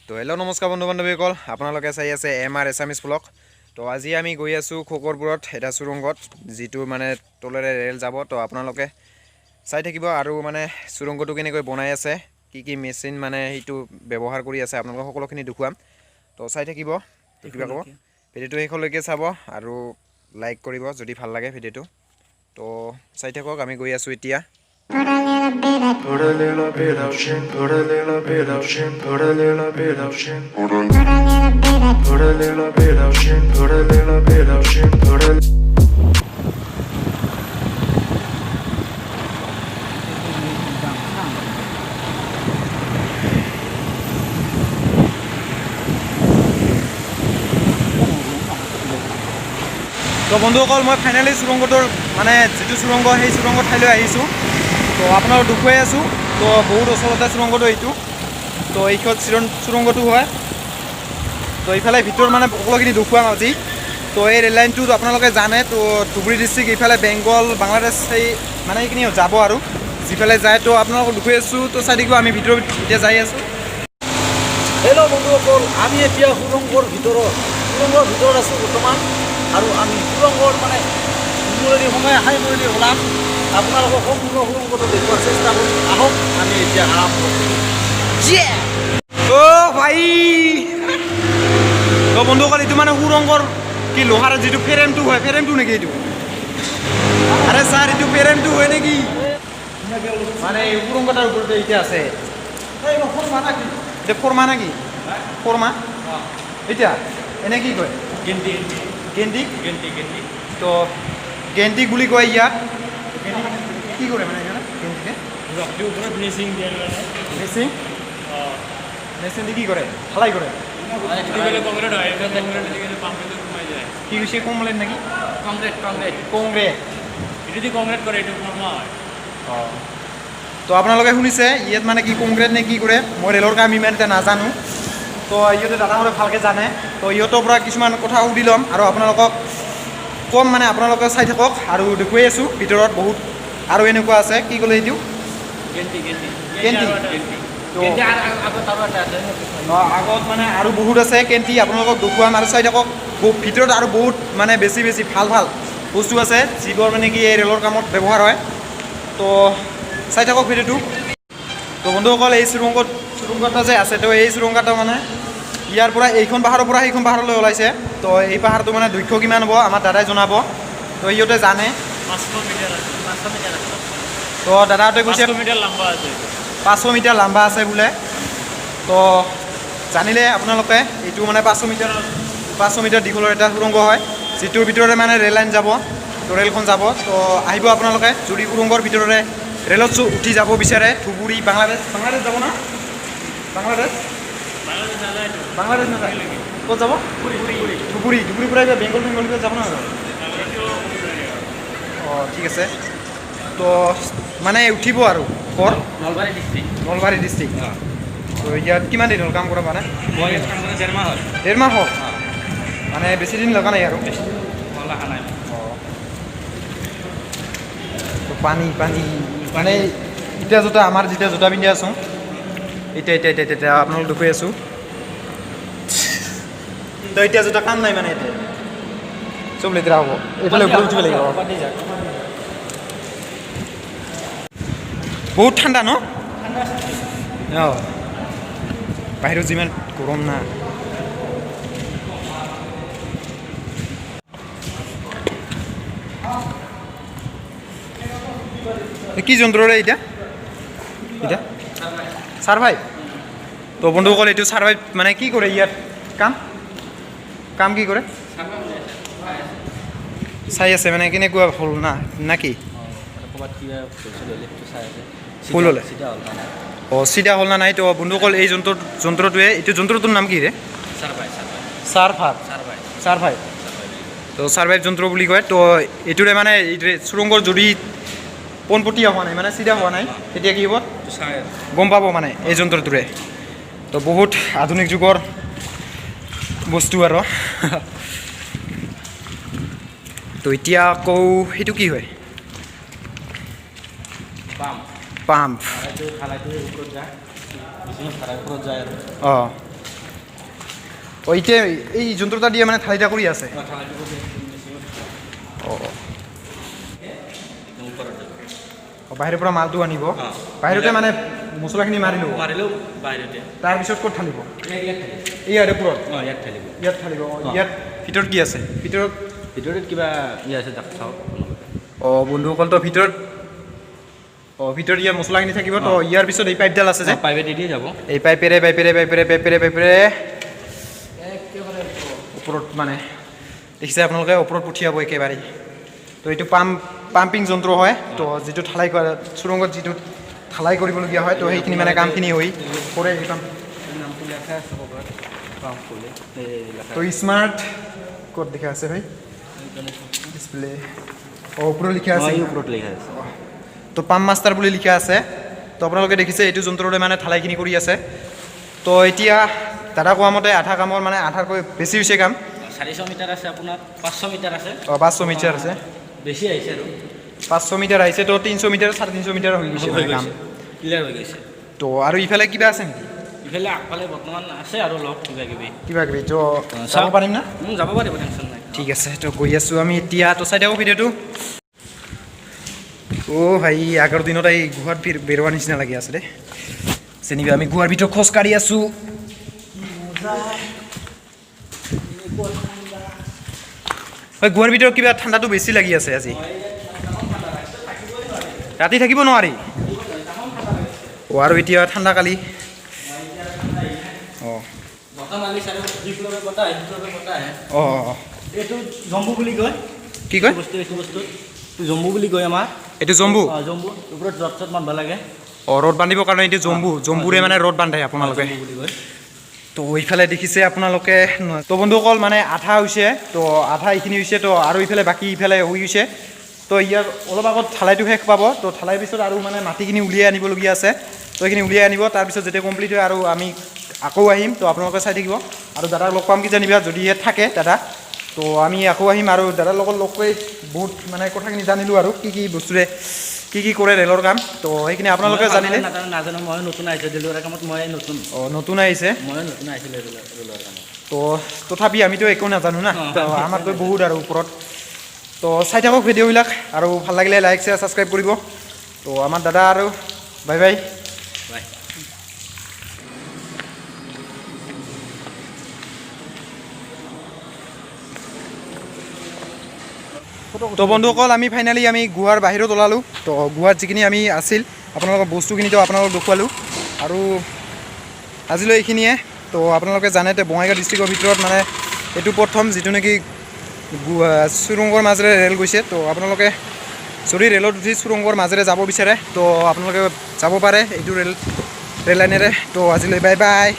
তো হেল্ল' নমস্কাৰ বন্ধু বান্ধৱীসকল, আপোনালোকে চাই আছে MR এছামিজ ব্লগ। তো আজি আমি গৈ আছোঁ খকৰপুৰত এটা সুৰংগত, যিটো মানে তলেৰে ৰেল যাব। তো আপোনালোকে চাই থাকিব আৰু মানে সুৰংগটো কেনেকৈ বনাই আছে, কি কি মেচিন মানে সেইটো ব্যৱহাৰ কৰি আছে, আপোনালোকক সকলোখিনি দেখুৱাম। তো চাই থাকিব, কিবা ক'ব ভিডিঅ'টো শেষলৈকে চাব আৰু লাইক কৰিব যদি ভাল লাগে ভিডিঅ'টো। তো চাই থাকক, আমি গৈ আছোঁ এতিয়া। Put a little bit of shit, put a little bit of shit, put a little bit of shit, put a little bit of shit, put a little bit of shit, put a তো বন্ধুসকল, মই finally সুৰংগটোৰ মানে যিটো সুৰংগ, সেই সুৰংগ ঠাইলৈ আহিছোঁ। তো আপোনালোক দেখুৱাই আছোঁ। তো বহুত ওচৰতে সুৰংগটো এইটো। তো এইখন সুৰংগটো হয়। তো এইফালে ভিতৰত মানে সকলোখিনি দেখুৱাম আজি। তো এই ৰেল লাইনটো আপোনালোকে জানে, তো ধুবুৰী ডিষ্ট্ৰিক্ট এইফালে বেংগল বাংলাদেশ সেই মানে এইখিনি যাব আৰু যিফালে যায়। তো আপোনালোকক দেখুৱাই আছোঁ। তো চাই থাকিব, আমি ভিতৰত এতিয়া যাই আছোঁ। হেল্ল' বন্ধুসকল, আমি এতিয়া সুৰংগৰ ভিতৰত আছোঁ বৰ্তমান। আৰু আমি সুৰংগৰ মানে মূৰেদি সোমাই মূৰেদি ওলাম। আপোনালোকক সম্পূৰ্ণ সুৰংগটো দেখুওৱাৰ চেষ্টা কৰিম। আহক, আমি এতিয়া আৰম্ভ কৰিম। অ' ভাই, তো বন্ধুসকল, এইটো মানে সুৰংগৰ কি লোহাৰ যিটো ফ্ৰেমটো হয়, ফ্ৰেমটো নেকি এইটো? আৰে ছাৰ, এইটো ফ্ৰেমটো হয় নেকি? মানে এই সুৰংগটাৰ ওপৰতে এতিয়া আছে। এতিয়া ফৰ্মা নেকি? ফৰ্মা এতিয়া এনে কি কয়? গেণ্টিক। তো গেণ্টিক বুলি কয় ইয়াক। কি কৰে মানে গেণ্টিকে? মেচিন দি কি কৰে? ঢালাই কৰে। কি কৈছে? কমপ্লেট নেকি? কংক্ৰিট। অঁ, তো আপোনালোকে শুনিছে, ইয়াত মানে কি কংক্ৰিট নে কি কৰে? মই ৰেলৰ কাম ইমান এতিয়া নাজানো। তো ইহঁতে দাদাহঁতে ভালকৈ জানে। তো ইহঁতৰ পৰা কিছুমান কথা সুধি ল'ম আৰু আপোনালোকক কম। মানে আপোনালোকে চাই থাকক আৰু দেখুৱাই আছোঁ ভিতৰত বহুত আৰু এনেকুৱা আছে। কি ক'লে এইটো? কেণ্টি। তো আগত মানে আৰু বহুত আছে কেণ্টি, আপোনালোকক দেখুৱাম আৰু চাই থাকক। ভিতৰত আৰু বহুত মানে বেছি ভাল বস্তু আছে, যিবোৰ মানে কি এই ৰেলৰ কামত ব্যৱহাৰ হয়। তো চাই থাকক ভিডিঅ'টো। তো বন্ধুসকল, এই সুৰংগটা যে আছে, তো এই সুৰংগটা মানে ইয়াৰ পৰা এইখন পাহাৰৰ পৰা সেইখন পাহাৰলৈ ওলাইছে। তো এই পাহাৰটো মানে দৈৰ্ঘ্য কিমান হ'ব আমাৰ দাদাই জনাব। তো সিহঁতে জানে। 500 মিটাৰ। তো দাদাহঁতে কৈছে 500 মিটাৰ লাম্বা আছে বোলে। তো জানিলে আপোনালোকে, এইটো মানে 500 মিটাৰ দীঘলৰ এটা সুৰংগ হয়, যিটোৰ ভিতৰতে মানে ৰেল লাইন যাব। তো ৰেলখন যাব। তো আহিব আপোনালোকে, যদি সুৰংগৰ ভিতৰতে ৰেলত উঠি যাব বিচাৰে। ধুবুৰী বাংলাদেশ যাব না? বাংলাদেশ নাযায়। ক'ত যাব? ধুবুৰী পৰা এতিয়া বেংগল যাব না? অঁ, ঠিক আছে। তো মানে উঠিব আৰু ক'ৰ? নলবাৰী ডিষ্ট্ৰিক্ট। তো ইয়াত কিমান দিন হ'ল কাম কৰা? মানে 1.5 মাহ হ'ল। মানে বেছি দিন লগা নাই আৰু। অঁ, তো পানী মানে এতিয়া আমাৰ যেতিয়া জোতা পিন্ধি আছোঁ, এতিয়া আপোনালোক দেখুৱাই আছোঁ। তো এতিয়া জোতা কাম নাই, মানে এতিয়া চব লেতেৰা হ'ব। এইফালে ওপৰত উঠিব লাগিব। বহুত ঠাণ্ডা ন? অঁ, বাহিৰত যিমান গৰম না। কি যন্ত্ৰৰে এতিয়া ছাৰ্ভাইভ? তো বন্ধুসকল, এইটো ছাৰ্ভাইভ মানে কি কৰে ইয়াত? কাম কি কৰে? চাই আছে মানে কেনেকুৱা হ'ল না কি? ফুল হ'লে অঁ, চিধা হ'ল না নাই? তো বন্ধুসকল, এই যন্ত্ৰটোৱে, এইটো যন্ত্ৰটোৰ নাম কি ৰে? ছাৰ্ভাইভ। তো ছাৰ্ভাইভ যন্ত্ৰ বুলি কয়। তো এইটোৰে মানে সুৰংগৰ যদি পোনপটীয়া হোৱা নাই, মানে চিধা হোৱা নাই, তেতিয়া কি হ'ব গম পাব মানে এই যন্ত্ৰটোৰে। তো বহুত আধুনিক যুগৰ বস্তু আৰু। তো এতিয়া আকৌ সেইটো কি হয়? পাম্প। অঁ, এতিয়া এই যন্ত্ৰটা দিয়ে মানে ঠালিটা কৰি আছে বাহিৰৰ পৰা মালটো আনিব বাহিৰতে মানে মছলাখিনি মাৰিলোঁ বাহিৰতে তাৰপিছত ক'ত ঠালিব ইয়াৰ ওপৰত ইয়াত ঠালিব ইয়াত ভিতৰত কি আছে ভিতৰত কিবা আছে তাক চাওক বন্ধুসকল তো ভিতৰত ভিতৰত ইয়াৰ মছলাখিনি থাকিব তো ইয়াৰ পিছত এই পাইপডাল আছে যে পাইপেদি দিয়ে যাব এই পাইপেৰে ওপৰত মানে দেখিছে আপোনালোকে ওপৰত পঠিয়াব একেবাৰে তো এইটো পাম্পিং যন্ত্ৰ হয় তো যিটো ঠালাই চুৰংগত যিটো ঠালাই কৰিবলগীয়া হয় তো সেইখিনি মানে কামখিনি হৈ কৰে এই কাম নামটো লেখা আছে তো স্মাৰ্ট ক'ত দেখা আছে ভাই ডিসপ্লে ওপৰত লিখা আছে ওপৰত লিখা আছে তো পাম্প মাষ্টাৰ বুলি লিখা আছে তো আপোনালোকে দেখিছে এইটো যন্ত্ৰৰে মানে ঠালাইখিনি কৰি আছে তো এতিয়া দাদা কোৱা মতে আধা কামৰ মানে আধাতকৈ বেছি হৈছে কাম 400 মিটাৰ আছে আপোনাৰ 500 মিটাৰ আছে 500 মিটাৰ আছে বেছি আহিছে আৰু 500 মিটাৰ আহিছে তো 300 মিটাৰ 350 মিটাৰ হৈ গৈছে মানে কাম ক্লিয়াৰ হৈ গৈছে তো আৰু ইফালে কিবা আছে নেকি ইফালে আগফালে বৰ্তমান আছে আৰু লগ কিবা কিবি তো চাব পাৰিম না যাব পাৰিব টেনশ্যন নাই ঠিক আছে তো গৈ আছোঁ আমি এতিয়া তো চাই থাকোঁ ভিডিঅ'টো ভাই আগৰ দিনত এই গুহাৰ বেৰোৱা নিচিনা লাগি আছে দেই যেনিবা আমি গুহাৰ ভিতৰত খোজকাঢ়ি আছোঁ হয় গুহাৰ ভিতৰত কিবা ঠাণ্ডাটো বেছি লাগি আছে আজি ৰাতি থাকিব নোৱাৰি আৰু এতিয়া ঠাণ্ডা কালি এইটো জম্বু বুলি কয় কি কয় এইটো বস্তু জম্বু বুলি কয় আমাৰ এইটো জম্বু জম্বু ওপৰত ৰদ বান্ধবা লাগে ৰদ বান্ধিবৰ কাৰণে এইটো জম্বুৰে মানে ৰদ বান্ধে আপোনালোকে বুলি কয় তো এইফালে দেখিছে আপোনালোকে তো বন্ধুসকল মানে আধা হৈছে তো আধা এইখিনি হৈছে তো আৰু ইফালে বাকী ইফালে হৈ গৈছে তো ইয়াৰ অলপ আগত ঠালাইটো শেষ পাব তো ঠালাইৰ পিছত আৰু মানে মাটিখিনি উলিয়াই আনিবলগীয়া আছে তো এইখিনি উলিয়াই আনিব তাৰপিছত যেতিয়া কমপ্লিট হয় আৰু আমি আকৌ আহিম তো আপোনালোকে চাই থাকিব আৰু দাদাক লগ পাম কি জানিবা যদি ইয়াত থাকে দাদা তো আমি আকৌ আহিম আৰু দাদাৰ লগত লগ কৰি বহুত মানে কথাখিনি জানিলোঁ আৰু কি বস্তুৰে কি কৰে ৰেলৰ কাম তো সেইখিনি আপোনালোকে জানিলে নাজানো মই নতুন আহিছোঁ ৰেলৰ কামত মই নতুন নতুন আহিছে মই নতুন আহিছিলোঁ ৰেলৰ কামত তো তথাপি আমিতো একো নাজানো না তো আমাতকৈ বহুত আৰু ওপৰত তো চাই থাকক ভিডিঅ'বিলাক আৰু ভাল লাগিলে লাইক শ্বেয়াৰ ছাবস্ক্ৰাইব কৰিব তো আমাৰ দাদা আৰু বাই বাই তো বন্ধুসকল আমি ফাইনেলি আমি গুহাৰ বাহিৰত ওলালোঁ তো গুহাত যিখিনি আমি আছিল আপোনালোকৰ বস্তুখিনিতো আপোনালোকক দেখুৱালোঁ আৰু আজিলৈ এইখিনিয়ে তো আপোনালোকে জানে বঙাইগাঁও ডিষ্ট্ৰিক্টৰ ভিতৰত মানে এইটো প্ৰথম যিটো নেকি চুৰংগৰ মাজেৰে ৰেল গৈছে তো আপোনালোকে যদি ৰেলত উঠি চুৰংগৰ মাজেৰে যাব বিচাৰে তো আপোনালোকে যাব পাৰে এইটো ৰেল লাইনেৰে তো আজিলৈ বাই বাই